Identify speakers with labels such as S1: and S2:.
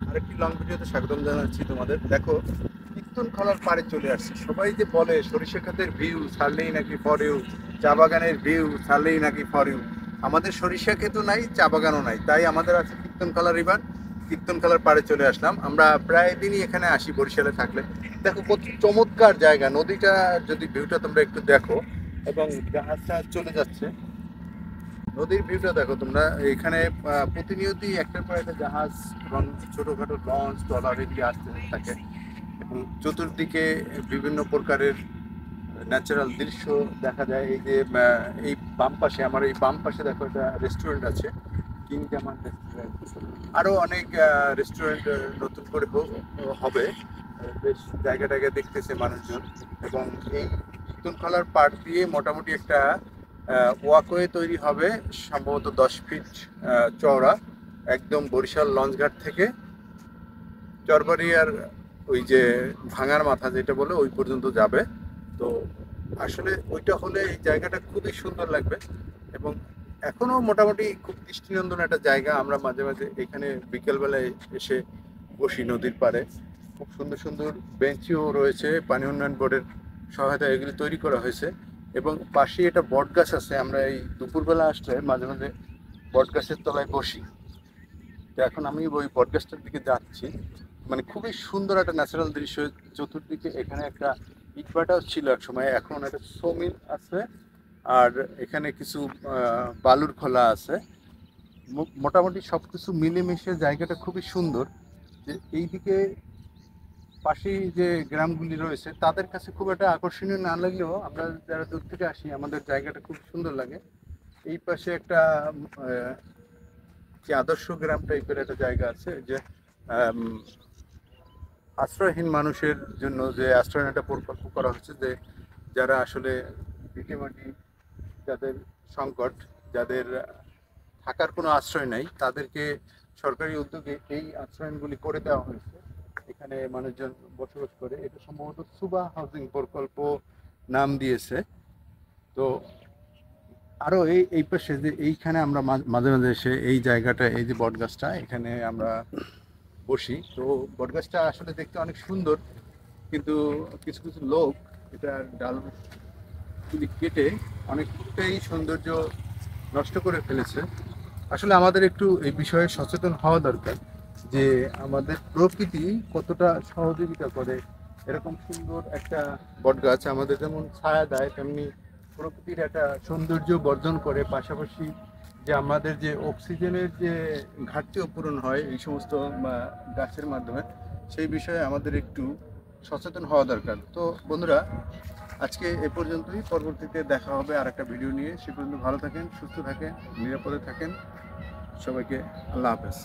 S1: আরেকটি লং ভিডিওতে স্বাগতম জানাচ্ছি তোমাদের। দেখো, কীর্তনখলার পাড়ে চলে আসছি। সবাই যে বলে সরিষা ক্ষেতের ভিউ ছাড়লেই নাকি ফর ইউ, চা বাগানের ভিউ ছাড়লেই নাকি ফর ইউ। আমাদের সরিষা ক্ষেতও নাই, চা বাগানও নাই, তাই আমাদের আছে কীর্তনখলা রিভার। কীর্তনখলার পাড়ে চলে আসলাম। আমরা প্রায় দিনই এখানে আসি বরিশালে থাকলে। দেখো কত চমৎকার জায়গা, নদীটা যদি ভিউটা তোমরা একটু দেখো, এবং জাহাজটা চলে যাচ্ছে, নদীর ভিউটা দেখো তোমরা। এখানে প্রতিনিয়তই একটার পর একটা জাহাজ এবং ছোটখাটো লঞ্চ ট্রলার এগুলি আসতে থাকে, এবং চতুর্দিকে বিভিন্ন প্রকারের ন্যাচারাল দৃশ্য দেখা যায়। এই যে এই বাম পাশে, আমার এই বাম পাশে দেখো একটা রেস্টুরেন্ট আছে, কিং জামান রেস্টুরেন্ট। আরও অনেক রেস্টুরেন্ট নতুন করে হবে। বেশ জায়গা টায়গা দেখতেছে মানুষজন। এবং এই কীর্তনখলার পাড় দিয়ে মোটামুটি একটা ওয়াকওয়ে তৈরি হবে, সম্ভবত 10 ফিট চওড়া, একদম বরিশাল লঞ্চঘাট থেকে চরবাড়িয়ার ওই যে ভাঙার মাথা যেটা বলে ওই পর্যন্ত যাবে। তো আসলে ওইটা হলে এই জায়গাটা খুবই সুন্দর লাগবে। এবং এখনো মোটামুটি খুব দৃষ্টিনন্দন একটা জায়গা। আমরা মাঝে মাঝে এখানে বিকেলবেলায় এসে বসি নদীর পাড়ে। খুব সুন্দর সুন্দর বেঞ্চিও রয়েছে, পানি উন্নয়ন বোর্ডের সহায়তায় এগুলি তৈরি করা হয়েছে। এবং পাশে একটা বট গাছ আছে, আমরা এই দুপুরবেলা আসলে মাঝে মাঝে বট গাছের তলায় বসি। তো এখন আমি ওই বট গাছটার দিকে যাচ্ছি। মানে খুবই সুন্দর একটা ন্যাচারাল দৃশ্য। চতুর্দিকে এখানে একটা ইটভাটাও ছিল এক সময়, এখন একটা সমিল আছে। আর এখানে কিছু বালুর খোলা আছে। মোটামুটি সব কিছু মিলেমিশে জায়গাটা খুবই সুন্দর। যে এইদিকে পাশেই যে গ্রামগুলি রয়েছে তাদের কাছে খুব একটা আকর্ষণীয় না লাগলেও আমরা যারা দূর থেকে আসি আমাদের জায়গাটা খুব সুন্দর লাগে। এই পাশে একটা কি আদর্শ গ্রাম টাইপের একটা জায়গা আছে, যে আম, আশ্রয়হীন মানুষের জন্য যে আশ্রয়ের একটা প্রকল্প করা হচ্ছে, যে যারা আসলে ভিটেমাটি, যাদের সংকট, যাদের থাকার কোনো আশ্রয় নাই, তাদেরকে সরকারি উদ্যোগে এই আশ্রয়নগুলি করে দেওয়া হয়েছে। এখানে মানুষজন বসবাস করে। এটা সম্ভবত সুবা হাউজিং প্রকল্প নাম দিয়েছে। তো আরো এই এই পাশে যে এইখানে আমরা মাঝে মাঝে এসে এই জায়গাটা, এই যে বট গাছটা, এখানে আমরা বসি। তো বট গাছটা আসলে দেখতে অনেক সুন্দর, কিন্তু কিছু কিছু লোক এটা ডালগুলি কেটে অনেকটাই সৌন্দর্য নষ্ট করে ফেলেছে। আসলে আমাদের একটু এই বিষয়ে সচেতন হওয়া দরকার, যে আমাদের প্রকৃতি কতটা সহযোগিতা করে। এরকম সুন্দর একটা বটগাছ আমাদের যেমন ছায়া দেয়, তেমনি প্রকৃতির একটা সৌন্দর্য বর্ধন করে। পাশাপাশি যে আমাদের যে অক্সিজেনের যে ঘাটতিও পূরণ হয় এই সমস্ত গাছের মাধ্যমে, সেই বিষয়ে আমাদের একটু সচেতন হওয়া দরকার। তো বন্ধুরা, আজকে এ পর্যন্তই। পরবর্তীতে দেখা হবে আর একটা ভিডিও নিয়ে। সে পর্যন্ত ভালো থাকেন, সুস্থ থাকেন, নিরাপদে থাকেন। সবাইকে আল্লাহ হাফেজ।